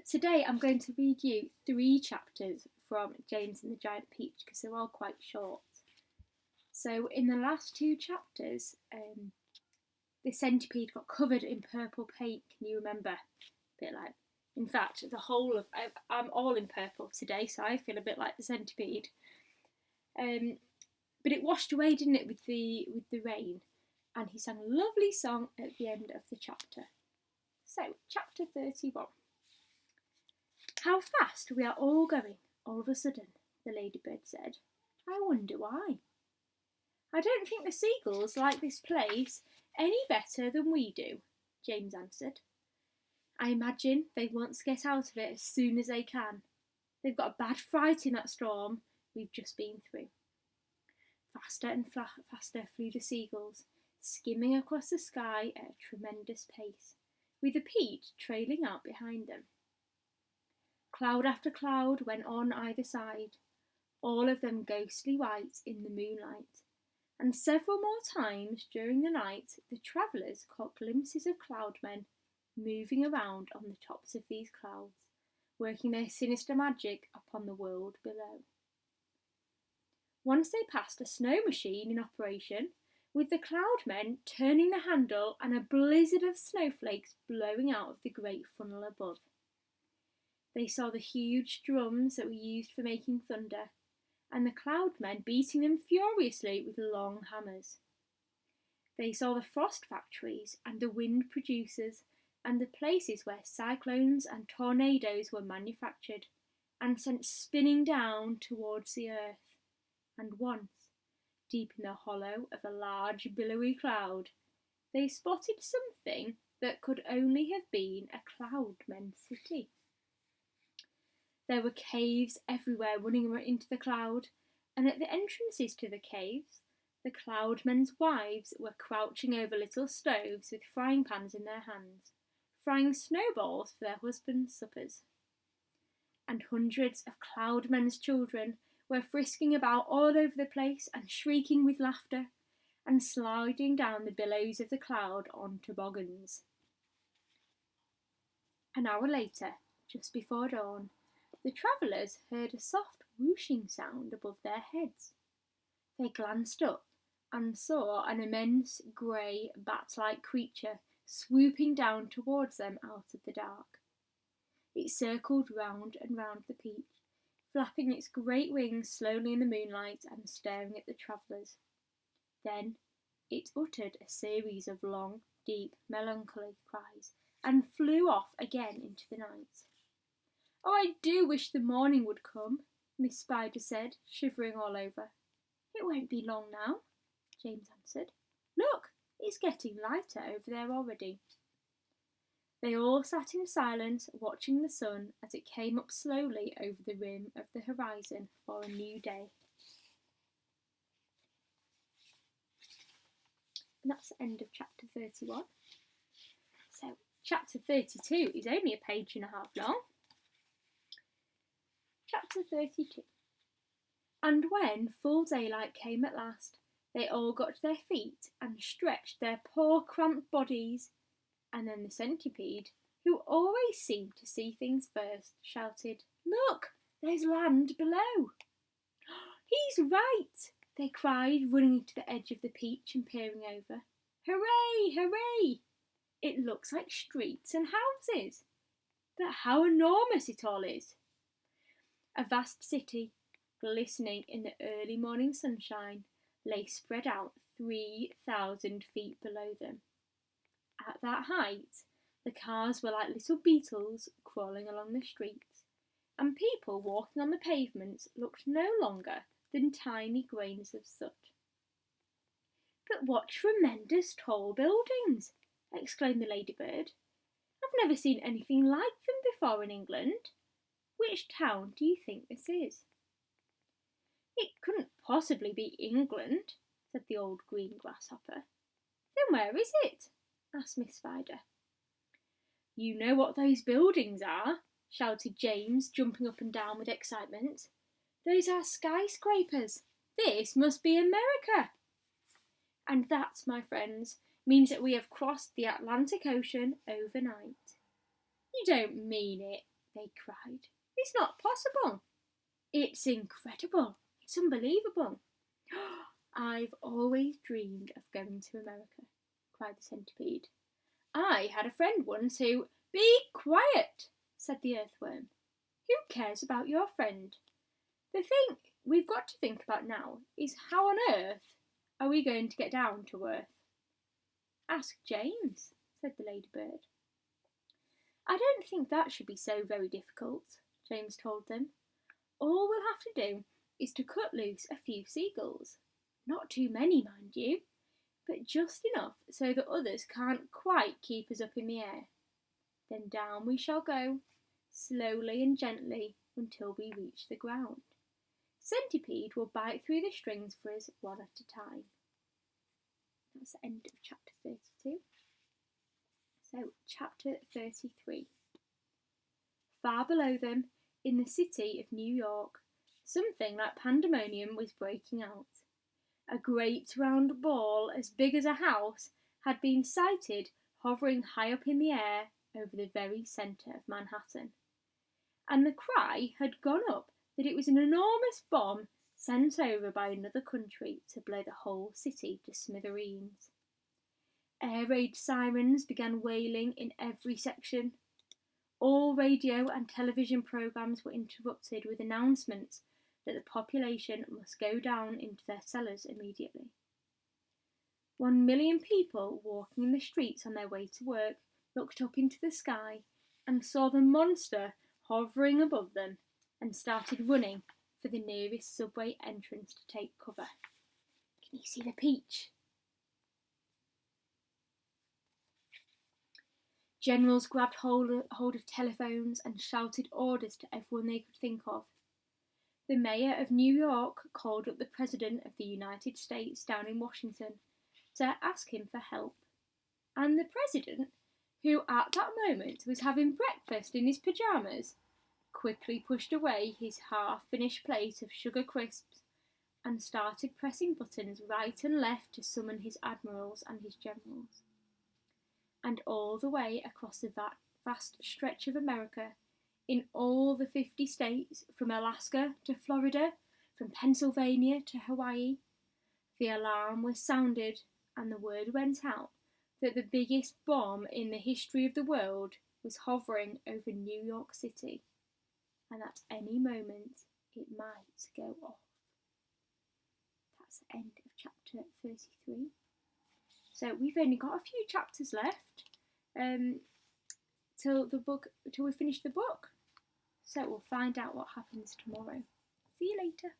Today I'm going to read you 3 chapters from James and the Giant Peach because they're all quite short. So, in the last 2 chapters, the centipede got covered in purple paint. Can you remember? A bit like, in fact, the whole of I'm all in purple today, so I feel a bit like the centipede. But it washed away, didn't it, with the rain? And he sang a lovely song at the end of the chapter. So, chapter 31. How fast we are all going, all of a sudden, the ladybird said. I wonder why. I don't think the seagulls like this place any better than we do, James answered. I imagine they want to get out of it as soon as they can. They've got a bad fright in that storm we've just been through. Faster and faster flew the seagulls, skimming across the sky at a tremendous pace, with the peach trailing out behind them. Cloud after cloud went on either side, all of them ghostly white in the moonlight, and several more times during the night the travellers caught glimpses of cloudmen moving around on the tops of these clouds, working their sinister magic upon the world below. Once they passed a snow machine in operation, with the cloudmen turning the handle and a blizzard of snowflakes blowing out of the great funnel above. They saw the huge drums that were used for making thunder, and the cloudmen beating them furiously with long hammers. They saw the frost factories and the wind producers and the places where cyclones and tornadoes were manufactured and sent spinning down towards the earth. And once, deep in the hollow of a large billowy cloud, they spotted something that could only have been a cloudmen's city. There were caves everywhere running into the cloud, and at the entrances to the caves, the cloudmen's wives were crouching over little stoves with frying pans in their hands, frying snowballs for their husbands' suppers. And hundreds of cloudmen's children were frisking about all over the place and shrieking with laughter and sliding down the billows of the cloud on toboggans. An hour later, just before dawn, the travellers heard a soft whooshing sound above their heads. They glanced up and saw an immense grey bat-like creature swooping down towards them out of the dark. It circled round and round the peach, flapping its great wings slowly in the moonlight and staring at the travellers. Then it uttered a series of long, deep, melancholy cries and flew off again into the night. Oh, I do wish the morning would come, Miss Spider said, shivering all over. It won't be long now, James answered. Look, it's getting lighter over there already. They all sat in silence, watching the sun as it came up slowly over the rim of the horizon for a new day. And that's the end of chapter 31. So, chapter 32 is only a page and a half long. Chapter 32. And when full daylight came at last, they all got to their feet and stretched their poor cramped bodies, and then the centipede, who always seemed to see things first, shouted, Look, there's land below. He's right, they cried, running to the edge of the peach and peering over. Hooray, hooray! It looks like streets and houses. But how enormous it all is! A vast city, glistening in the early morning sunshine, lay spread out 3,000 feet below them. At that height, the cars were like little beetles crawling along the streets, and people walking on the pavements looked no longer than tiny grains of soot. But what tremendous tall buildings! Exclaimed the ladybird. I've never seen anything like them before in England. Which town do you think this is? It couldn't possibly be England, said the old green grasshopper. Then where is it? Asked Miss Spider. You know what those buildings are, shouted James, jumping up and down with excitement. Those are skyscrapers. This must be America. And that, my friends, means that we have crossed the Atlantic Ocean overnight. You don't mean it, they cried. It's not possible. It's incredible. It's unbelievable. I've always dreamed of going to America, cried the centipede. I had a friend once who... Be quiet, said the earthworm. Who cares about your friend? The thing we've got to think about now is how on earth are we going to get down to Earth? Ask James, said the ladybird. I don't think that should be so very difficult, James told them. All we'll have to do is to cut loose a few seagulls. Not too many, mind you, but just enough so that others can't quite keep us up in the air. Then down we shall go, slowly and gently, until we reach the ground. Centipede will bite through the strings for us one at a time. That's the end of chapter 32. So, chapter 33. Far below them, in the city of New York, something like pandemonium was breaking out. A great round ball as big as a house had been sighted hovering high up in the air over the very centre of Manhattan. And the cry had gone up that it was an enormous bomb sent over by another country to blow the whole city to smithereens. Air raid sirens began wailing in every section. All radio and television programmes were interrupted with announcements that the population must go down into their cellars immediately. 1 million people walking in the streets on their way to work looked up into the sky and saw the monster hovering above them and started running for the nearest subway entrance to take cover. Can you see the peach? Generals grabbed hold of telephones and shouted orders to everyone they could think of. The mayor of New York called up the President of the United States down in Washington to ask him for help. And the President, who at that moment was having breakfast in his pyjamas, quickly pushed away his half-finished plate of sugar crisps and started pressing buttons right and left to summon his admirals and his generals. And all the way across the vast stretch of America, in all the 50 states, from Alaska to Florida, from Pennsylvania to Hawaii, the alarm was sounded and the word went out that the biggest bomb in the history of the world was hovering over New York City, and at any moment it might go off. That's the end of chapter 33. So we've only got a few chapters left till we finish the book. So we'll find out what happens tomorrow. See you later.